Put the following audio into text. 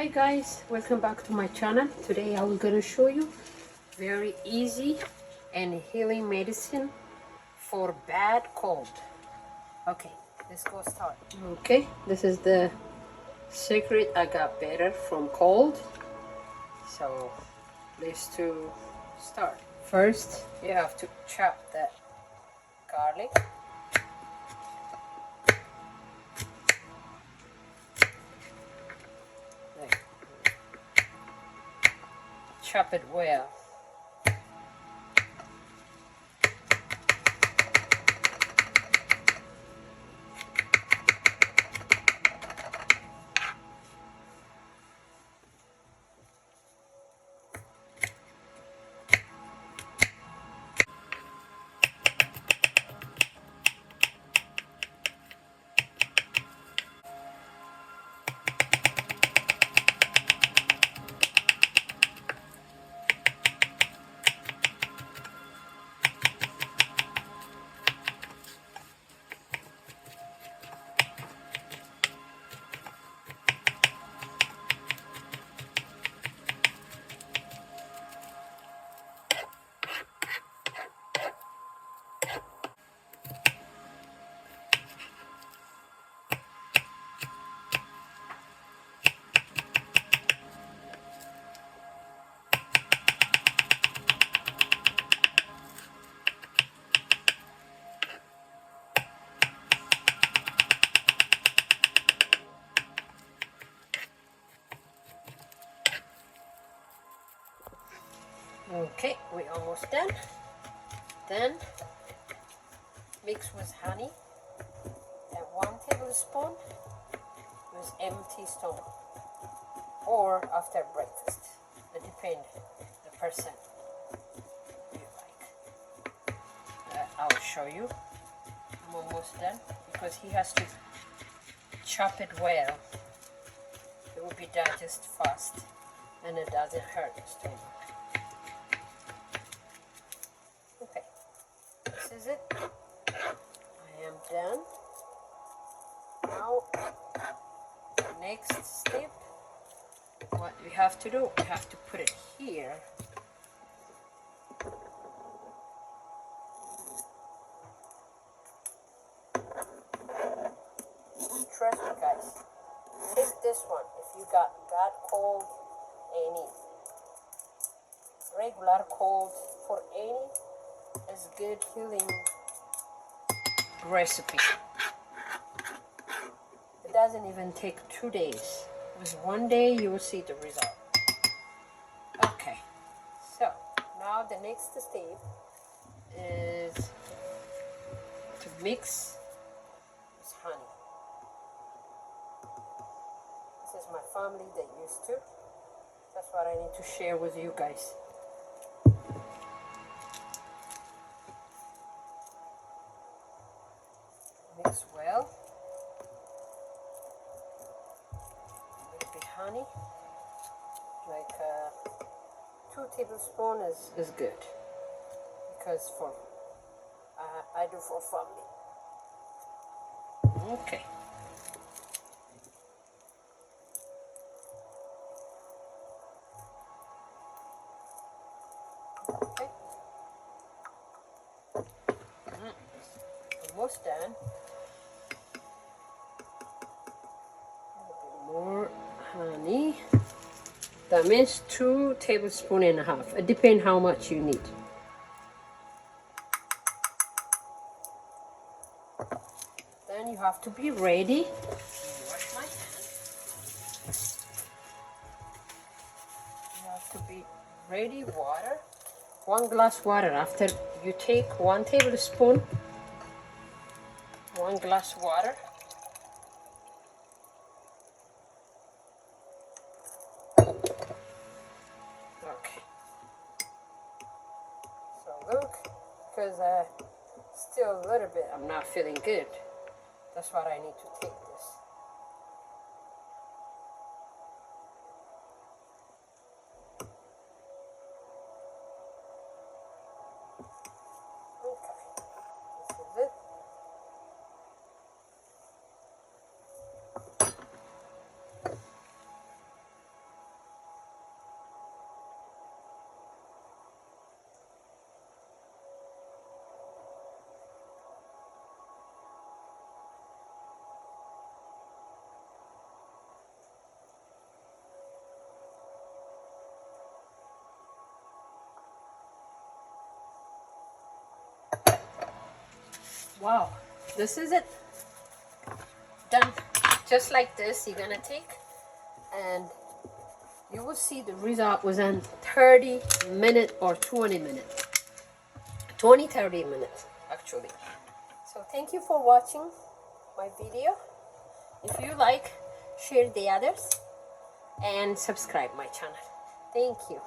Hi guys, welcome back to my channel. Today I was going to show you very easy and healing medicine for bad cold. Okay, let's go start. Okay, this is the secret I got better from cold. So let's to start. First, you have to chop the garlic. Chop it well. Okay, we're almost done. Then mix with honey and 1 tablespoon with empty stomach or after breakfast. It depends the percent you like. I'll show you. I'm almost done because he has to chop it well. It will be digest fast and it doesn't hurt the stomach. Okay, this is it. I am done. Now, next step, what we have to do, we have to put it here. Trust me guys, take this one if you got bad cold, any regular cold, for any is good healing recipe. It doesn't even take 2 days. With 1 day you will see the result. Okay, so now the next step is to mix with honey. This is my family that used to. That's what I need to share with you guys. Mix well. A little bit honey, like 2 tablespoons is good, because for I do for family. Okay. Okay. Almost done. More honey. That means 2 tablespoons and a half. It depends how much you need. Then you have to be ready. Wash my hands. You have to be ready. Water. 1 glass water. After you take 1 tablespoon, 1 glass water. Okay. So look, because still a little bit, I'm not feeling good. That's what I need to take this. Okay, this is it. Wow, this is it. Done. Just like this, you're gonna take, and you will see the result within 30 minutes or 20 minutes. 30 minutes actually. So thank you for watching my video. If you like, share the others and subscribe my channel. Thank you.